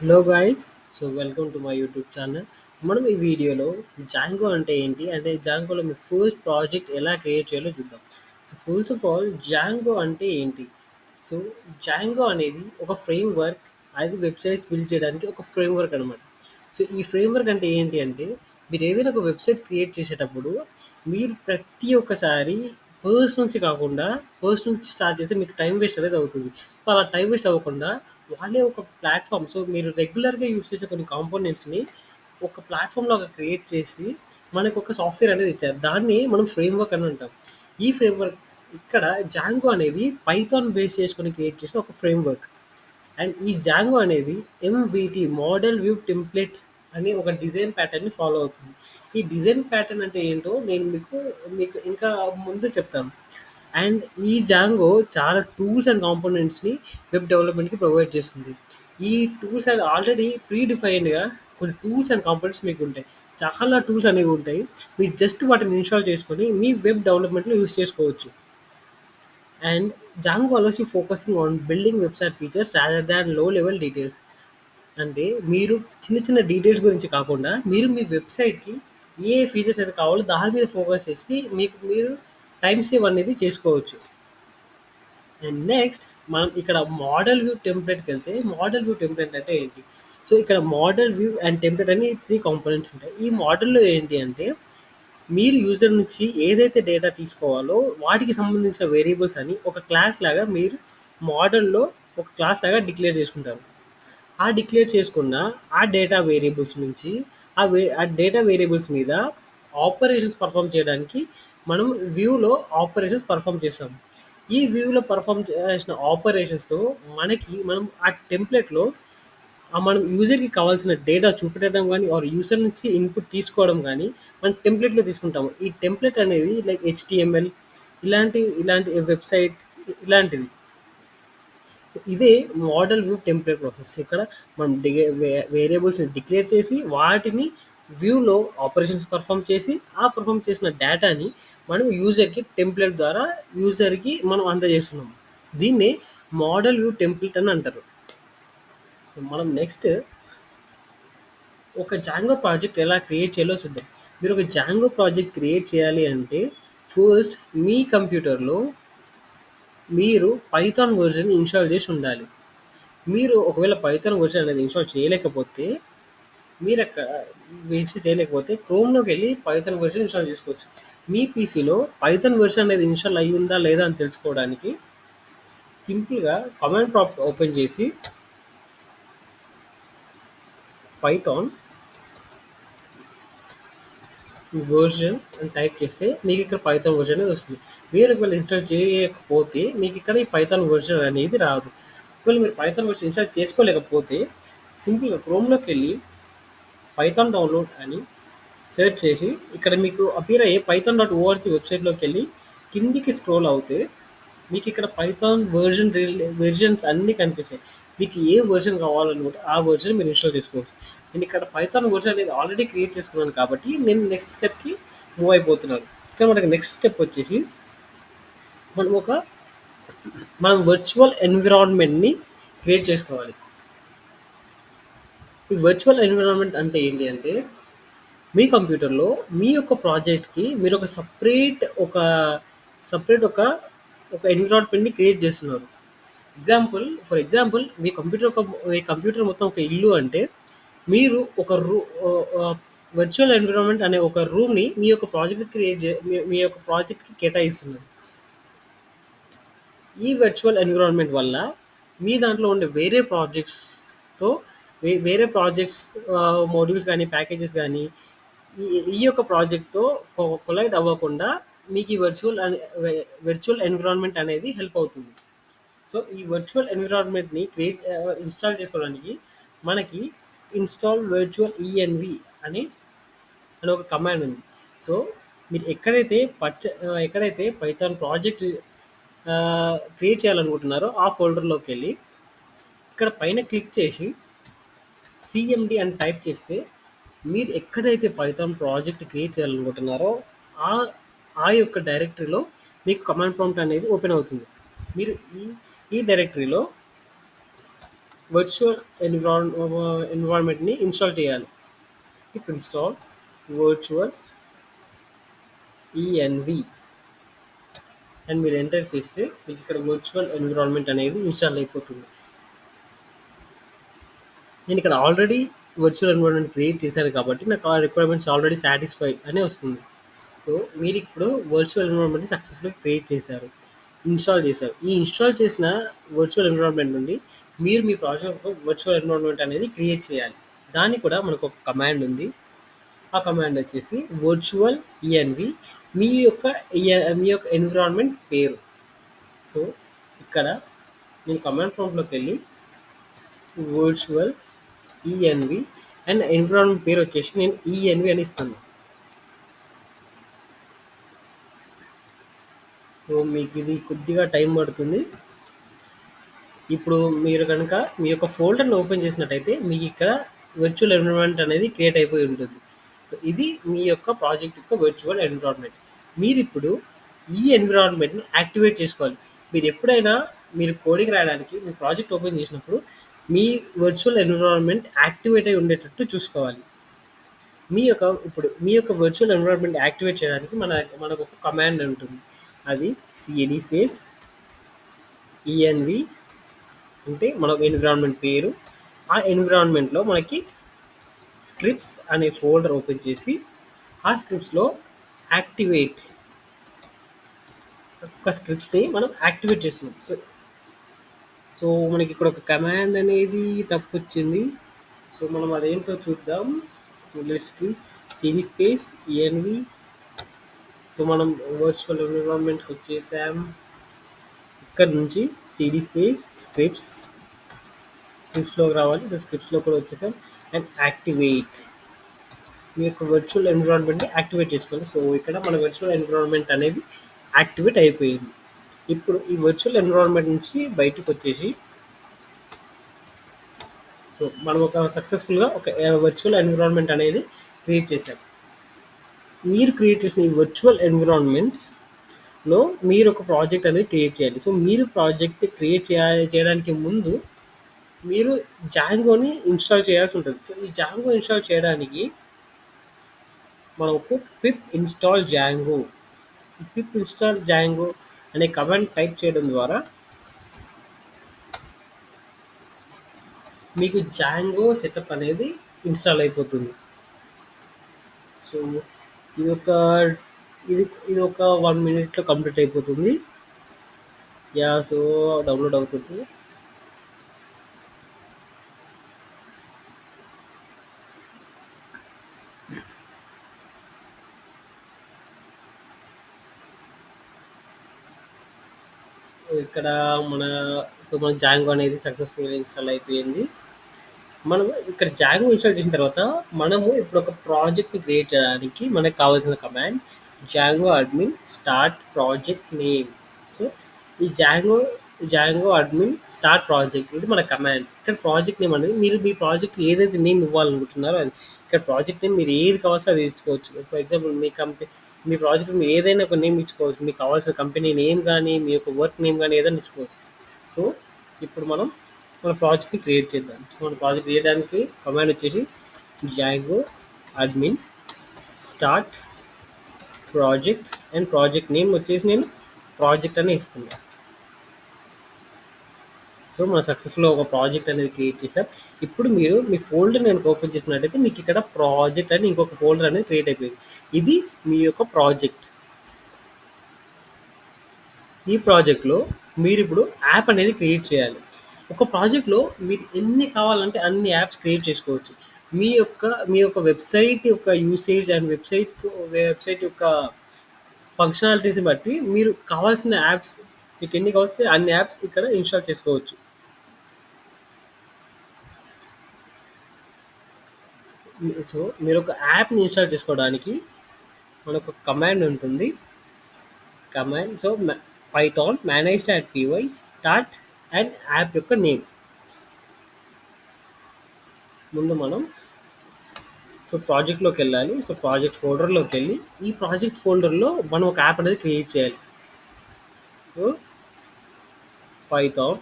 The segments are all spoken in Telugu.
Hello guys. Welcome to my YouTube channel. మనం ఈ వీడియోలో జాంగో అంటే ఏంటి, అంటే జాంగోలో మీ ఫస్ట్ ప్రాజెక్ట్ ఎలా క్రియేట్ చేయాలో చూద్దాం. ఫస్ట్ ఆఫ్ ఆల్ జాంగో అంటే ఏంటి? సో జాంగో అనేది ఒక ఫ్రేమ్ వర్క్. అది వెబ్సైట్స్ బిల్డ్ చేయడానికి ఒక ఫ్రేమ్ వర్క్ అనమాట. ఈ ఫ్రేమ్ వర్క్ అంటే ఏంటి అంటే, మీరు ఏదైనా ఒక వెబ్సైట్ క్రియేట్ చేసేటప్పుడు మీరు ప్రతి ఒక్కసారి ఫస్ట్ నుంచి స్టార్ట్ చేస్తే మీకు టైం వేస్ట్ అనేది అవుతుంది. అలా టైం వేస్ట్ అవ్వకుండా వాళ్ళే ఒక ప్లాట్ఫామ్, మీరు రెగ్యులర్గా యూస్ చేసే కొన్ని కాంపోనెంట్స్ని ఒక ప్లాట్ఫామ్ లాగా క్రియేట్ చేసి మనకు ఒక సాఫ్ట్వేర్ అనేది ఇచ్చారు. దాన్ని మనం ఫ్రేమ్ వర్క్ అని అంటాం. ఈ ఫ్రేమ్ వర్క్ ఇక్కడ జాంగో అనేది పైథాన్ బేస్ చేసుకొని క్రియేట్ చేసిన ఒక ఫ్రేమ్ వర్క్. అండ్ ఈ జాంగో అనేది ఎంవిటి మోడల్ వ్యూ టెంప్లెట్ అనే ఒక డిజైన్ ప్యాటర్న్ని ఫాలో అవుతుంది. ఈ డిజైన్ ప్యాటర్న్ అంటే ఏంటో నేను మీకు ఇంకా ముందు చెప్తాను. అండ్ ఈ జాంగో చాలా టూల్స్ అండ్ కాంపోనెంట్స్ని వెబ్ డెవలప్మెంట్కి ప్రొవైడ్ చేస్తుంది. ఈ టూల్స్ అండ్ ఆల్రెడీ ప్రీ డిఫైన్డ్గా కొన్ని టూల్స్ అండ్ కాంపోనెంట్స్ మీకు ఉంటాయి. చాలా టూల్స్ అనేవి ఉంటాయి. మీరు జస్ట్ వాటిని ఇన్స్టాల్ చేసుకొని మీ వెబ్ డెవలప్మెంట్లో యూస్ చేసుకోవచ్చు. And Django allows you focusing on building website features rather than low level details. అంటే మీరు చిన్న చిన్న డీటెయిల్స్ గురించి కాకుండా మీరు మీ వెబ్సైట్‌కి ఏ ఫీచర్స్ అయితే కావాలో దాని మీద ఫోకస్ చేసి మీరు టైమ్ సేవ్ అనేది చేసుకోవచ్చు. అండ్ నెక్స్ట్ మనం ఇక్కడ మోడల్ వ్యూ టెంప్లెట్‌కెళ్తే, మోడల్ వ్యూ టెంప్లెట్ అంటే ఏంటి? ఇక్కడ మోడల్ వ్యూ అండ్ టెంప్లెట్ అని 3 కాంపోనెంట్స్ ఉంటాయి. ఈ మోడల్‌లో ఏంటి అంటే, మీరు యూజర్ నుంచి ఏదైతే డేటా తీసుకోవాలో వాటికి సంబంధించిన వేరియబుల్స్ అని ఒక క్లాస్ లాగా మీరు మోడల్‌లో ఒక క్లాస్ లాగా డిక్లేర్ చేసుకుంటారు. ఆ డిక్లేర్ చేసుకున్న ఆ డేటా వేరియబుల్స్ నుంచి ఆ డేటా వేరియబుల్స్ మీద ఆపరేషన్స్ పర్ఫామ్ చేయడానికి మనం వ్యూలో ఆపరేషన్స్ పర్ఫామ్ చేస్తాం. ఈ వ్యూలో పర్ఫామ్ చేసిన ఆపరేషన్స్తో మనం ఆ టెంప్లెట్లో మనం యూజర్కి కావాల్సిన డేటా చూపెట్టడం కానీ ఆర్ యూజర్ నుంచి ఇన్పుట్ తీసుకోవడం కానీ మనం టెంప్లెట్లో తీసుకుంటాము. ఈ టెంప్లెట్ అనేది లైక్ హెచ్టిఎంఎల్ ఇలాంటి వెబ్సైట్ ఇలాంటిది. ఇదే మోడల్ వ్యూ టెంప్లెట్ ప్రాసెస్. ఇక్కడ మనం వేరియబుల్స్ని డిక్లేర్ చేసి వాటిని వ్యూలో ఆపరేషన్స్ పర్ఫామ్ చేసి ఆ పర్ఫామ్ చేసిన డేటాని మనం యూజర్కి టెంప్లెట్ ద్వారా మనం అందజేస్తున్నాం. దీన్నే మోడల్ వ్యూ టెంప్లెట్ అని అంటారు. మనం నెక్స్ట్ ఒక జాంగో ప్రాజెక్ట్ ఎలా క్రియేట్ చేయాలో చూద్దాం. మీరు ఒక జాంగో ప్రాజెక్ట్ క్రియేట్ చేయాలి అంటే ఫస్ట్ మీ కంప్యూటర్లో మీరు పైథాన్ వర్జన్ ఇన్స్టాల్ చేసి ఉండాలి. మీరు ఒకవేళ పైథాన్ వర్షన్ అనేది ఇన్స్టాల్ చేయలేకపోతే క్రోమ్లోకి వెళ్ళి పైథాన్ వర్షన్ ఇన్స్టాల్ చేసుకోవచ్చు. మీ పీసీలో పైథాన్ వర్షన్ అనేది ఇన్స్టాల్ అయ్యిందా లేదా అని తెలుసుకోవడానికి సింపుల్గా కమాండ్ ప్రాంప్ట్ ఓపెన్ చేసి పైథాన్ వర్షన్ అని టైప్ చేస్తే మీకు ఇక్కడ పైథాన్ వర్షన్ అనేది వస్తుంది. మీరు ఒకవేళ ఇన్స్టాల్ చేయకపోతే మీకు ఇక్కడ ఈ పైథాన్ వర్షన్ అనేది రాదు. ఒకవేళ మీరు పైథాన్ వర్షన్ ఇన్స్టాల్ చేసుకోలేకపోతే సింపుల్గా క్రోమ్లోకి వెళ్ళి పైథాన్ డౌన్లోడ్ అని సెర్చ్ చేసి ఇక్కడ మీకు అపియర్ అయ్యే python.org వెబ్సైట్లోకి వెళ్ళి కిందికి స్క్రోల్ అవుతే మీకు ఇక్కడ పైథాన్ వెర్షన్స్ అన్నీ కనిపిస్తాయి. మీకు ఏ వెర్షన్ కావాలనుకుంటే ఆ వెర్షన్ మీరు ఇన్స్టాల్ చేసుకోవచ్చు. నేను ఇక్కడ పైథాన్ వెర్షన్ అనేది ఆల్రెడీ క్రియేట్ చేసుకున్నాను కాబట్టి నేను నెక్స్ట్ స్టెప్కి మూవ్ అయిపోతున్నాను. ఇక్కడ మనకి నెక్స్ట్ స్టెప్ వచ్చేసి మనం మనం వర్చువల్ ఎన్విరాన్మెంట్ని క్రియేట్ చేసుకోవాలి. ఈ వర్చువల్ ఎన్విరాన్మెంట్ అంటే ఏంటి అంటే, మీ కంప్యూటర్లో మీ యొక్క ప్రాజెక్ట్కి మీరు సపరేట్ ఒక ఎన్విరాన్మెంట్ని క్రియేట్ చేస్తున్నారు. ఫర్ ఎగ్జాంపుల్ మీ కంప్యూటర్ మొత్తం ఒక ఇల్లు అంటే మీరు ఒక వర్చువల్ ఎన్విరాన్మెంట్ అనే ఒక రూమ్ని మీ యొక్క మీ యొక్క ప్రాజెక్ట్కి కేటాయిస్తున్నారు. ఈ వర్చువల్ ఎన్విరాన్మెంట్ వల్ల మీ దాంట్లో ఉండే వేరే ప్రాజెక్ట్స్ మోడ్యూల్స్ కానీ ప్యాకేజెస్ కానీ ఈ ఈ యొక్క ప్రాజెక్ట్తో కొలైడ్ అవ్వకుండా మీకు ఈ వర్చువల్ ఎన్విరాన్మెంట్ అనేది హెల్ప్ అవుతుంది. ఈ వర్చువల్ ఎన్విరాన్మెంట్ని ఇన్స్టాల్ చేసుకోవడానికి మనకి ఇన్స్టాల్ వర్చువల్ ఈఎన్వి అని ఒక కమాండ్ ఉంది. సో మీరు ఎక్కడైతే పైథాన్ ప్రాజెక్ట్ క్రియేట్ చేయాలనుకుంటున్నారో ఆ ఫోల్డర్లోకి వెళ్ళి ఇక్కడ పైన క్లిక్ చేసి సిఎండి అని టైప్ చేస్తే మీరు ఎక్కడైతే పైథాన్ ప్రాజెక్ట్ క్రియేట్ చేయాలనుకుంటున్నారో ఆ ఆ యొక్క డైరెక్టరీలో మీకు కమాండ్ ప్రాంప్ట్ అనేది ఓపెన్ అవుతుంది. మీరు ఈ డైరెక్టరీలో వర్చువల్ ఎన్విరాన్మెంట్ని ఇన్స్టాల్ చేయాలి. ఇప్పుడు ఇన్స్టాల్ వర్చువల్ ఈఎన్వి అండ్ మీరు ఎంటర్ చేస్తే మీకు ఇక్కడ వర్చువల్ ఎన్విరాన్మెంట్ అనేది ఇన్స్టాల్ అయిపోతుంది. నేను ఇక్కడ ఆల్రెడీ వర్చువల్ ఎన్విరాన్మెంట్ క్రియేట్ చేశాను కాబట్టి నాకు ఆ రిక్వైర్మెంట్స్ ఆల్రెడీ సాటిస్ఫైడ్ అని వస్తుంది. సో మీరు ఇప్పుడు వర్చువల్ ఎన్విరాన్మెంట్ని సక్సెస్ఫుల్గా క్రియేట్ చేశారు, ఇన్స్టాల్ చేశారు. ఈ ఇన్స్టాల్ చేసిన వర్చువల్ ఎన్విరాన్మెంట్ నుండి మీరు మీ ప్రాజెక్ట్ వర్చువల్ ఎన్విరాన్మెంట్ అనేది క్రియేట్ చేయాలి. దానికి కూడా మనకు ఒక కమాండ్ ఉంది. ఆ కమాండ్ వచ్చేసి వర్చువల్ ఈఎన్వి మీ యొక్క ఎన్విరాన్మెంట్ పేరు. సో ఇక్కడ నేను కమాండ్ ప్రాంప్ట్లోకి వెళ్ళి వర్చువల్ ఈఎన్వి అండ్ ఎన్విరాన్మెంట్ పేరు వచ్చేసి నేను ఈఎన్వి అని ఇస్తాను. సో మీకు ఇది కొద్దిగా టైం పడుతుంది. ఇప్పుడు మీరు కనుక మీ యొక్క ఫోల్డర్ని ఓపెన్ చేసినట్టయితే మీకు ఇక్కడ వర్చువల్ ఎన్విరాన్మెంట్ అనేది క్రియేట్ అయిపోయి ఉంటుంది. సో ఇది మీ యొక్క ప్రాజెక్ట్ యొక్క వర్చువల్ ఎన్విరాన్మెంట్. మీరు ఇప్పుడు ఈ ఎన్విరాన్మెంట్ని యాక్టివేట్ చేసుకోవాలి. మీరు ఎప్పుడైనా మీరు కోడింగ్ రాయడానికి మీ ప్రాజెక్ట్ ఓపెన్ చేసినప్పుడు మీ వర్చువల్ ఎన్విరాన్మెంట్ యాక్టివేట్ అయి ఉండేటట్టు చూసుకోవాలి. మీ యొక్క వర్చువల్ ఎన్విరాన్మెంట్ యాక్టివేట్ చేయడానికి మనకు ఒక కమాండ్ ఉంటుంది. అది సిఎడి స్పేస్ ఈఎన్వి అంటే మన ఎన్విరాన్మెంట్ పేరు. ఆ ఎన్విరాన్మెంట్లో మనకి స్క్రిప్ట్స్ అనే ఫోల్డర్ ఓపెన్ చేసి ఆ స్క్రిప్ట్స్లో యాక్టివేట్ ఒక స్క్రిప్ట్స్ని మనం యాక్టివేట్ చేస్తున్నాం. సో మనకి ఇక్కడ ఒక కమాండ్ అనేది తప్పు వచ్చింది. సో మనం అదేంటో చూద్దాం. Let's CD space ENV. So మనం వర్చువల్ ఎన్విరాన్మెంట్కి వచ్చేసాం. ఇక్కడ నుంచి సిడి స్పేస్ స్క్రిప్ట్స్లోకి రావాలి. స్క్రిప్ట్స్లో కూడా వచ్చేసాం అండ్ యాక్టివేట్ మీ యొక్క వర్చువల్ ఎన్విరాన్మెంట్ని యాక్టివేట్ చేసుకోవాలి. సో ఇక్కడ మన వర్చువల్ ఎన్విరాన్మెంట్ అనేది యాక్టివేట్ అయిపోయింది. ఇప్పుడు ఈ వర్చువల్ ఎన్విరాన్మెంట్ నుంచి బయటకు వచ్చేసి సో మనం ఒక సక్సెస్ఫుల్గా ఒక వర్చువల్ ఎన్విరాన్మెంట్ అనేది క్రియేట్ చేశాం. మీరు క్రియేట్ చేసిన ఈ వర్చువల్ ఎన్విరాన్మెంట్లో మీరు ఒక ప్రాజెక్ట్ అనేది క్రియేట్ చేయాలి. సో మీరు ప్రాజెక్ట్ క్రియేట్ చేయడానికి ముందు మీరు జాంగోని ఇన్స్టాల్ చేయాల్సి ఉంటుంది. సో ఈ జాంగో ఇన్స్టాల్ చేయడానికి మనకు పిప్ ఇన్స్టాల్ జాంగో అనే కమాండ్ టైప్ చేయడం ద్వారా మీకు జాంగో సెటప్ అనేది ఇన్స్టాల్ అయిపోతుంది. సో ఇది ఒక ఇది ఒక 1 minute కంప్లీట్ అయిపోతుంది. సో డౌన్లోడ్ అవుతుంది. ఇక్కడ మన జాంగో అనేది సక్సెస్ఫుల్గా ఇన్స్టాల్ అయిపోయింది. మనం ఇక్కడ జాంగో ఇన్స్టాల్ చేసిన తర్వాత మనము ఇప్పుడు ఒక ప్రాజెక్ట్ని క్రియేట్ చేయడానికి మనకు కావాల్సిన command Django admin start project name. So ఈ జాంగో అడ్మిన్ స్టార్ట్ ప్రాజెక్ట్ ఇది మన కమాండ్. ఇక్కడ ప్రాజెక్ట్ నేమ్ అనేది మీరు మీ ప్రాజెక్ట్ ఏదైతే నేమ్ ఇవ్వాలనుకుంటున్నారో అది ఇక్కడ ప్రాజెక్ట్ నేమ్ మీరు ఏది కావాల్సో అది ఇచ్చుకోవచ్చు. ఫర్ ఎగ్జాంపుల్ మీ ప్రాజెక్ట్ మీరు ఏదైనా ఒక నేమ్ ఇచ్చుకోవచ్చు. మీకు కావాల్సిన కంపెనీ నేమ్ కానీ మీ యొక్క వర్క్ నేమ్ కానీ ఏదైనా ఇచ్చుకోవచ్చు. సో ఇప్పుడు మనం మన ప్రాజెక్ట్ని క్రియేట్ చేద్దాం. సో మన ప్రాజెక్ట్ చేయడానికి కమాండ్ వచ్చేసి Django admin start project and project name వచ్చేసి నేను ప్రాజెక్ట్ అని ఇస్తున్నాను. సో మనం సక్సెస్ఫుల్గా ఒక ప్రాజెక్ట్ అనేది క్రియేట్ చేసాం. ఇప్పుడు మీరు మీ ఫోల్డర్ నేను ఓపెన్ చేసినట్టయితే మీకు ఇక్కడ ప్రాజెక్ట్ అని ఇంకొక ఫోల్డర్ అనేది క్రియేట్ అయిపోయింది. ఇది మీ యొక్క ప్రాజెక్ట్. ఈ ప్రాజెక్ట్లో మీరు ఇప్పుడు యాప్ అనేది క్రియేట్ చేయాలి. ఒక ప్రాజెక్ట్లో మీరు ఎన్ని కావాలంటే అన్ని యాప్స్ క్రియేట్ చేసుకోవచ్చు. మీ యొక్క వెబ్సైట్ యొక్క యూసేజ్ అండ్ వెబ్సైట్ యొక్క ఫంక్షనాలిటీస్ని బట్టి మీరు కావాల్సిన యాప్స్ మీకు ఎన్ని కావాల్సిన అన్ని యాప్స్ ఇక్కడ ఇన్స్టాల్ చేసుకోవచ్చు. సో మీరు ఒక యాప్ని ఇన్స్టాల్ చేసుకోవడానికి మనకు ఒక కమాండ్ ఉంటుంది. So Python manage.py start and app యొక్క నేమ్. ముందు మనం ప్రాజెక్ట్లోకి వెళ్ళాలి. సో ప్రాజెక్ట్ ఫోల్డర్లోకి వెళ్ళి ఈ ప్రాజెక్ట్ ఫోల్డర్లో మనం ఒక యాప్ అనేది క్రియేట్ చేయాలి. So Python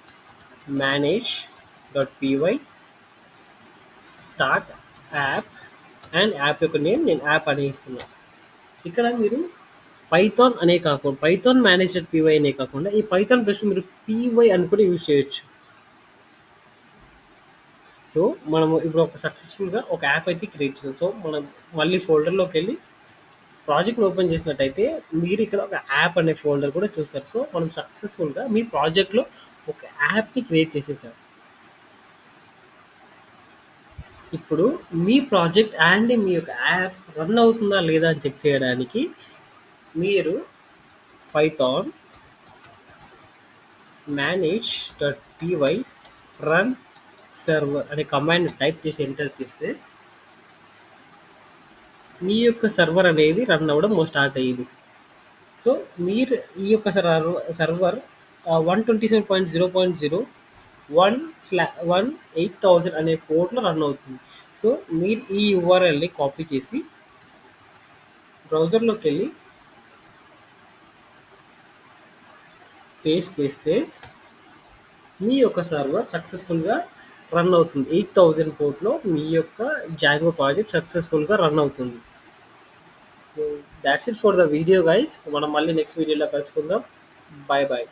manage dot py start app and app యొక్క నేమ్ నేను యాప్ అని ఇస్తున్నా. ఇక్కడ మీరు పైథాన్ అనే కాకుండా పైథాన్ మేనేజ్డ్ పీవై అనే కాకుండా ఈ పైథాన్ ప్లస్ మీరు పీవై అని కూడా యూజ్ చేయొచ్చు. సో మనము ఇప్పుడు ఒక సక్సెస్ఫుల్గా ఒక యాప్ అయితే క్రియేట్ చేసాం. సో మనం మళ్ళీ ఫోల్డర్లోకి వెళ్ళి ప్రాజెక్ట్ ఓపెన్ చేసినట్టయితే మీరు ఇక్కడ ఒక యాప్ అనే ఫోల్డర్ కూడా చూస్తారు. సో మనం సక్సెస్ఫుల్గా మీ ప్రాజెక్ట్లో ఒక యాప్ని క్రియేట్ చేసేసాం. ఇప్పుడు మీ ప్రాజెక్ట్ అండ్ మీ యొక్క యాప్ రన్ అవుతుందా లేదా అని చెక్ చేయడానికి మీరు Python manage dot py run server అనే కమాండ్ టైప్ చేసి ఎంటర్ చేస్తే మీ యొక్క సర్వర్ అనేది రన్ అవ్వడం స్టార్ట్ అయ్యింది. సో మీరు ఈ యొక్క సర్వర్ 127.0.0 1/1 అనే పోర్ట్లో రన్ అవుతుంది. సో మీరు ఈ యూఆర్ఎల్ని కాపీ చేసి బ్రౌజర్లోకి వెళ్ళి పేస్ట్ చేస్తే మీ యొక్క సర్వర్ సక్సెస్ఫుల్గా రన్ అవుతుంది. 8000 పోర్ట్లో మీ యొక్క జాంగో ప్రాజెక్ట్ సక్సెస్ఫుల్గా రన్ అవుతుంది. So that's it for the video guys. మనం మళ్ళీ నెక్స్ట్ వీడియోలో కలుసుకుందాం. Bye bye.